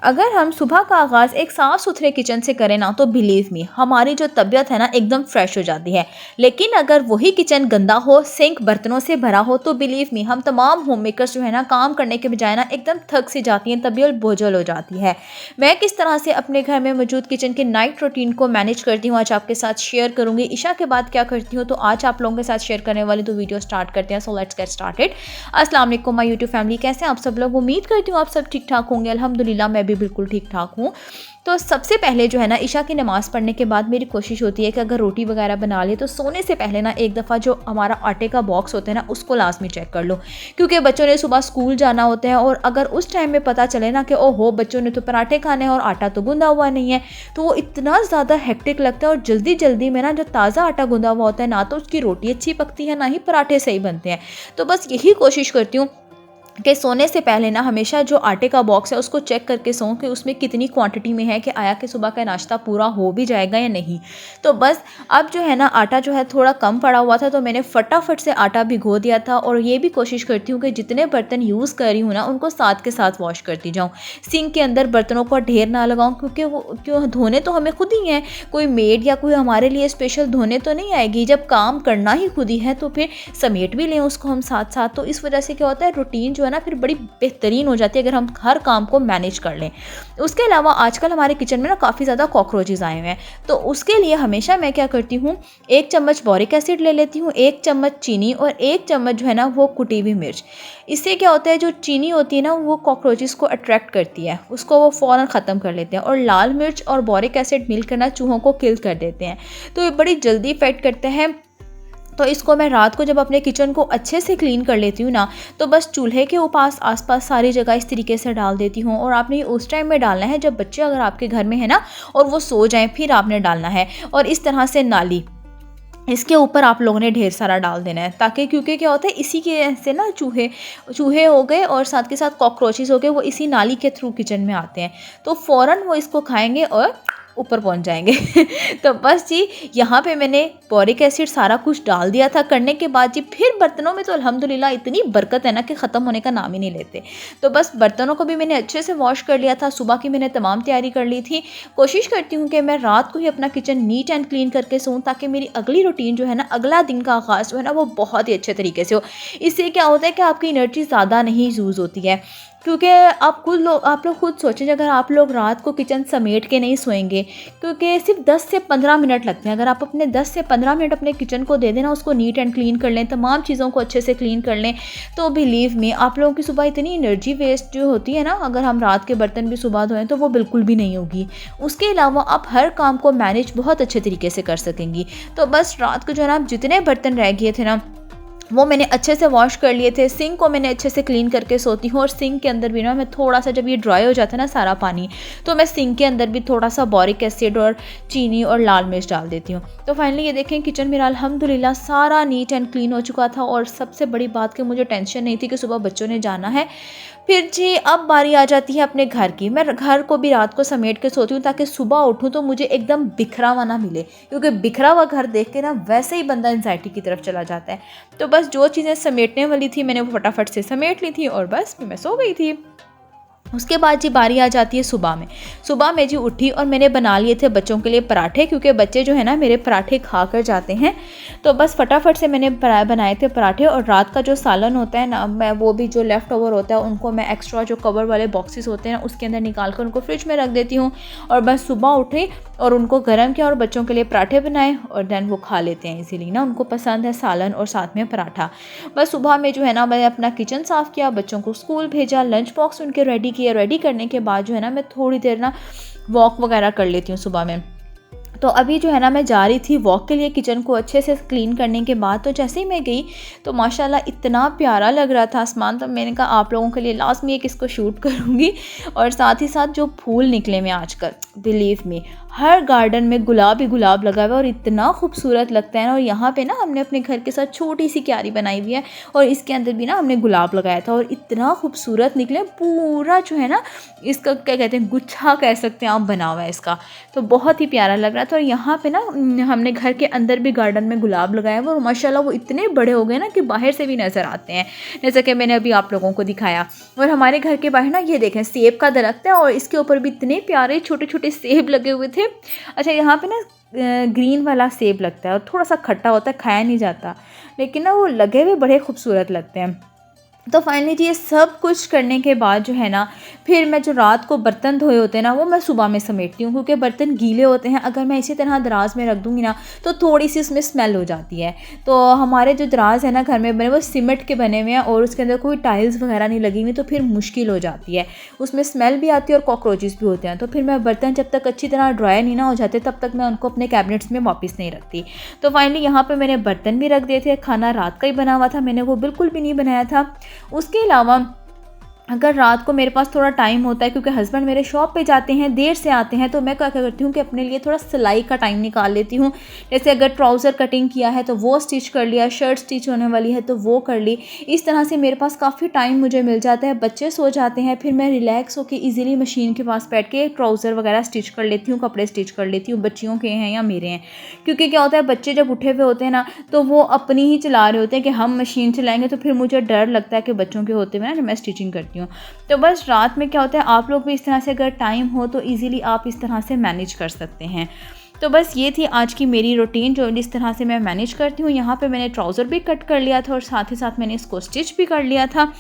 अगर हम सुबह का आगाज़ एक साफ़ सुथरे किचन से करें ना तो बिलीव मी हमारी जो तबीयत है ना एकदम फ्रेश हो जाती है। लेकिन अगर वही किचन गंदा हो, सिंक बर्तनों से भरा हो तो बिलीव मी हम तमाम होम मेकर्स जो है ना काम करने के बजाय ना एकदम थक सी जाती हैं, तबीयत बोझल हो जाती है। मैं किस तरह से अपने घर में मौजूद किचन के नाइट रूटीन को मैनेज करती हूँ आज आपके साथ शेयर करूँगी। ईशा के बाद क्या करती हूँ तो आज आप लोगों के साथ शेयर करने वाली तो वीडियो स्टार्ट करते हैं। So let's get started. अस्सलाम वालेकुम माय यूट्यूब फैमिली, कैसे हैं आप सब लोग? उम्मीद करती हूँ आप सब ठीक ठाक होंगे। अल्हम्दुलिल्लाह मैं भी बिल्कुल ठीक ठाक हूँ। तो सबसे पहले जो है ना ईशा की नमाज़ पढ़ने के बाद मेरी कोशिश होती है कि अगर रोटी वगैरह बना ले तो सोने से पहले ना एक दफ़ा जो हमारा आटे का बॉक्स होता है ना उसको लाजमी चेक कर लो, क्योंकि बच्चों ने सुबह स्कूल जाना होता है और अगर उस टाइम में पता चले ना कि ओहो बच्चों ने तो पराठे खाने हैं और आटा तो गूंदा हुआ नहीं है, तो वो इतना ज़्यादा हेक्टिक लगता है। और जल्दी जल्दी में ना जो ताज़ा आटा गूंदा हुआ होता है ना तो उसकी रोटी अच्छी पकती है ना ही पराठे सही बनते हैं। तो बस यही कोशिश करती हूँ कि सोने से पहले ना हमेशा जो आटे का बॉक्स है उसको चेक करके सोऊं कि उसमें कितनी क्वांटिटी में है, कि आया कि सुबह का नाश्ता पूरा हो भी जाएगा या नहीं। तो बस अब जो है ना आटा जो है थोड़ा कम पड़ा हुआ था तो मैंने फटाफट से आटा भिगो दिया था। और ये भी कोशिश करती हूँ कि जितने बर्तन यूज़ कर रही हूँ ना उनको साथ के साथ वॉश करती जाऊँ। सिंक के अंदर बर्तनों का ढेर ना लगाऊँ, क्योंकि वो क्यों धोने तो हमें खुद ही हैं, कोई मेड या कोई हमारे लिए स्पेशल धोने तो नहीं आएगी। जब काम करना ही खुद ही है तो फिर समेट भी लें उसको हम साथ साथ। तो इस वजह से क्या होता है रूटीन जो है ना फिर बड़ी बेहतरीन हो जाती है अगर हम हर काम को मैनेज कर लें। उसके अलावा आजकल हमारे किचन में ना काफ़ी ज़्यादा कॉकरोचेस आए हुए हैं, तो उसके लिए हमेशा मैं क्या करती हूँ, 1 चम्मच बोरिक एसिड ले लेती हूँ, 1 चम्मच चीनी और 1 चम्मच जो है ना वो कुटी हुई मिर्च। इससे क्या होता है जो चीनी होती है ना वो कॉकरोचेस को अट्रैक्ट करती है, उसको वो फ़ौरन ख़त्म कर लेते हैं। और लाल मिर्च और बोरिक एसिड मिलकर ना चूहों को किल कर देते हैं, तो ये बड़ी जल्दी इफेक्ट करते हैं। तो इसको मैं रात को जब अपने किचन को अच्छे से क्लीन कर लेती हूँ ना तो बस चूल्हे के ऊपर आसपास सारी जगह इस तरीके से डाल देती हूँ। और आपने उस टाइम में डालना है जब बच्चे अगर आपके घर में है ना और वो सो जाएं, फिर आपने डालना है। और इस तरह से नाली इसके ऊपर आप लोगों ने ढेर सारा डाल देना है, ताकि क्योंकि क्या होता है इसी के से ना चूहे चूहे हो गए और साथ के साथ कॉकरोचेस हो गए, वो इसी नाली के थ्रू किचन में आते हैं, तो फ़ौरन वो इसको खाएंगे और ऊपर पहुंच जाएंगे। तो बस जी यहाँ पे मैंने बोरिक एसिड सारा कुछ डाल दिया था। करने के बाद जी फिर बर्तनों में तो अल्हम्दुलिल्लाह इतनी बरकत है ना कि ख़त्म होने का नाम ही नहीं लेते। तो बस बर्तनों को भी मैंने अच्छे से वॉश कर लिया था, सुबह की मैंने तमाम तैयारी कर ली थी। कोशिश करती हूँ कि मैं रात को ही अपना किचन नीट एंड क्लीन करके सोऊं, ताकि मेरी अगली रूटीन जो है ना अगला दिन का आगाज़ जो है ना वो बहुत ही अच्छे तरीके से हो। इससे क्या होता है कि आपकी एनर्जी ज़्यादा नहीं यूज़ होती है, क्योंकि आप लोग खुद सोचें अगर आप लोग रात को किचन समेट के नहीं सोएंगे, क्योंकि सिर्फ 10 से 15 मिनट लगते हैं। अगर आप अपने 10 से 15 मिनट अपने किचन को दे देना, उसको नीट एंड क्लीन कर लें, तमाम चीज़ों को अच्छे से क्लीन कर लें, तो बिलीव मी आप लोगों की सुबह इतनी एनर्जी वेस्ट जो होती है ना, अगर हम रात के बर्तन भी सुबह धोएं तो वो बिल्कुल भी नहीं होगी। उसके अलावा आप हर काम को मैनेज बहुत अच्छे तरीके से कर सकेंगी। तो बस रात को जो है ना जितने बर्तन रह गए थे ना वो मैंने अच्छे से वॉश कर लिए थे। सिंक को मैंने अच्छे से क्लीन करके सोती हूँ। और सिंक के अंदर भी ना मैं थोड़ा सा, जब ये ड्राई हो जाता है ना सारा पानी, तो मैं सिंक के अंदर भी थोड़ा सा बोरिक एसिड और चीनी और लाल मिर्च डाल देती हूँ। तो फाइनली ये देखें किचन मेरा अल्हम्दुलिल्लाह सारा नीट एंड क्लीन हो चुका था। और सबसे बड़ी बात कि मुझे टेंशन नहीं थी कि सुबह बच्चों ने जाना है। फिर जी अब बारी आ जाती है अपने घर की। मैं घर को भी रात को समेट के सोती हूँ ताकि सुबह उठूँ तो मुझे एकदम बिखरा हुआ ना मिले, क्योंकि बिखरा हुआ घर देख के ना वैसे ही बंदा एंजाइटी की तरफ चला जाता है। तो बस जो चीज़ें समेटने वाली थी मैंने वो फटाफट से समेट ली थी और बस मैं सो गई थी। उसके बाद जी बारी आ जाती है सुबह में जी उठी और मैंने बना लिए थे बच्चों के लिए पराठे, क्योंकि बच्चे जो है ना मेरे पराठे खा कर जाते हैं। तो बस फटाफट से मैंने बनाए थे पराठे। और रात का जो सालन होता है ना, मैं वो भी जो लेफ़्ट ओवर होता है उनको मैं एक्स्ट्रा जो कवर वाले बॉक्सेस होते हैं ना उसके अंदर निकाल कर उनको फ्रिज में रख देती हूँ। और बस सुबह उठी और उनको गर्म किया और बच्चों के लिए पराठे बनाए और देन वो खा लेते हैं, इसीलिए ना उनको पसंद है सालन और साथ में पराठा। बस सुबह में जो है ना मैंने अपना किचन साफ़ किया, बच्चों को स्कूल भेजा, लंच बॉक्स उनके रेडी किए। रेडी करने के बाद जो है ना मैं थोड़ी देर ना वॉक वगैरह कर लेती हूँ सुबह में। तो अभी जो है ना मैं जा रही थी वॉक के लिए किचन को अच्छे से क्लीन करने के बाद। तो जैसे ही मैं गई तो माशाल्लाह इतना प्यारा लग रहा था आसमान, तो मैंने कहा आप लोगों के लिए लाजमी एक इसको शूट करूँगी। और साथ ही साथ जो फूल निकले में आजकल, बिलीव मी हर गार्डन में गुलाब ही गुलाब लगा हुआ है और इतना खूबसूरत लगता है ना। और यहाँ पे ना हमने अपने घर के साथ छोटी सी क्यारी बनाई हुई है और इसके अंदर भी ना हमने गुलाब लगाया था और इतना खूबसूरत निकले पूरा जो है ना, इसका क्या कहते हैं, गुच्छा कह सकते हैं आप, बना हुआ है इसका। तो बहुत ही प्यारा लग रहा था। और यहाँ पे ना हमने घर के अंदर भी गार्डन में गुलाब लगाया हुआ और माशाल्लाह वो इतने बड़े हो गए ना कि बाहर से भी नज़र आते हैं, जैसे कि मैंने अभी आप लोगों को दिखाया। और हमारे घर के बाहर ना ये देखें सेब का दरख्त है और इसके ऊपर भी इतने प्यारे छोटे छोटे सेब लगे हुए थे। अच्छा, यहाँ पे ना ग्रीन वाला सेब लगता है और थोड़ा सा खट्टा होता है, खाया नहीं जाता, लेकिन ना वो लगे हुए बड़े खूबसूरत लगते हैं। तो फाइनली जी ये सब कुछ करने के बाद जो है ना, फिर मैं जो रात को बर्तन धोए होते हैं ना वो मैं सुबह में समेटती हूँ, क्योंकि बर्तन गीले होते हैं। अगर मैं इसी तरह दराज में रख दूँगी ना तो थोड़ी सी उसमें स्मेल हो जाती है। तो हमारे जो दराज है ना घर में बने, वो सीमेंट के बने हुए हैं और उसके अंदर कोई टाइल्स वगैरह नहीं लगी हुई, तो फिर मुश्किल हो जाती है, उसमें स्मेल भी आती है और कॉकरोचेस भी होते हैं। तो फिर मैं बर्तन जब तक अच्छी तरह ड्राई नहीं ना हो जाते तब तक मैं उनको अपने कैबिनेट्स में वापस नहीं रखती। तो फाइनली यहाँ पर मैंने बर्तन भी रख दिए थे। खाना रात का ही बना हुआ था, मैंने वो बिल्कुल भी नहीं बनाया था। उसके अलावा अगर रात को मेरे पास थोड़ा टाइम होता है, क्योंकि हस्बैंड मेरे शॉप पे जाते हैं, देर से आते हैं, तो मैं क्या करती हूँ कि अपने लिए थोड़ा सिलाई का टाइम निकाल लेती हूँ। जैसे अगर ट्राउज़र कटिंग किया है तो वो स्टिच कर लिया, शर्ट स्टिच होने वाली है तो वो कर ली। इस तरह से मेरे पास काफ़ी टाइम मुझे मिल जाता है। बच्चे सो जाते हैं, फिर मैं रिलैक्स होकर ईज़िली मशीन के पास बैठ के ट्राउज़र वगैरह स्टिच कर लेती हूँ, कपड़े स्टिच कर लेती हूँ, बच्चियों के हैं या मेरे हैं। क्योंकि क्या होता है, बच्चे जब उठे हुए होते हैं ना तो वो अपनी ही चला रहे होते हैं कि हम मशीन चलाएँगे, तो फिर मुझे डर लगता है कि बच्चों के होते हुए ना जब मैं स्टिचिंग करती हूँ। तो बस रात में क्या होता है, आप लोग भी इस तरह से अगर टाइम हो तो इजीली आप इस तरह से मैनेज कर सकते हैं। तो बस ये थी आज की मेरी रूटीन, जो इस तरह से मैं मैनेज करती हूँ। यहाँ पे मैंने ट्राउज़र भी कट कर लिया था और साथ ही साथ मैंने इसको स्टिच भी कर लिया था।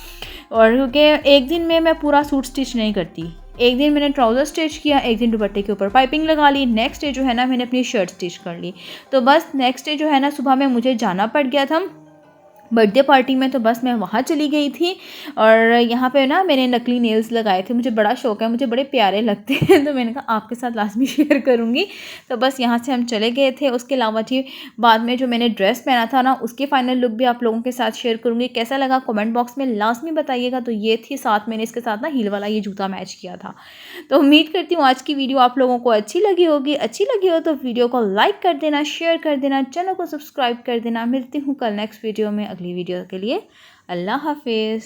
और क्योंकि एक दिन में मैं पूरा सूट स्टिच नहीं करती, एक दिन मैंने ट्राउज़र स्टिच किया, एक दिन दुपट्टे के ऊपर पाइपिंग लगा ली, नेक्स्ट डे जो है ना मैंने अपनी शर्ट स्टिच कर ली। तो बस नेक्स्ट डे जो है ना सुबह में मुझे जाना पड़ गया था बर्थडे पार्टी में, तो बस मैं वहाँ चली गई थी। और यहाँ पे ना मैंने नकली नेल्स लगाए थे, मुझे बड़ा शौक है, मुझे बड़े प्यारे लगते हैं, तो मैंने कहा आपके साथ लाजमी शेयर करूँगी। तो बस यहाँ से हम चले गए थे। उसके अलावा जी बाद में जो मैंने ड्रेस पहना था ना उसकी फ़ाइनल लुक भी आप लोगों के साथ शेयर करूँगी। कैसा लगा कमेंट बॉक्स में लाजमी बताइएगा। तो ये थी, साथ मैंने इसके साथ ना हील वाला ये जूता मैच किया था। तो उम्मीद करती हूँ आज की वीडियो आप लोगों को अच्छी लगी होगी। अच्छी लगी हो तो वीडियो को लाइक कर देना, शेयर कर देना, चैनल को सब्सक्राइब कर देना। मिलती हूँ कल नेक्स्ट वीडियो में, अगली वीडियो के लिए। अल्लाह हाफिज़।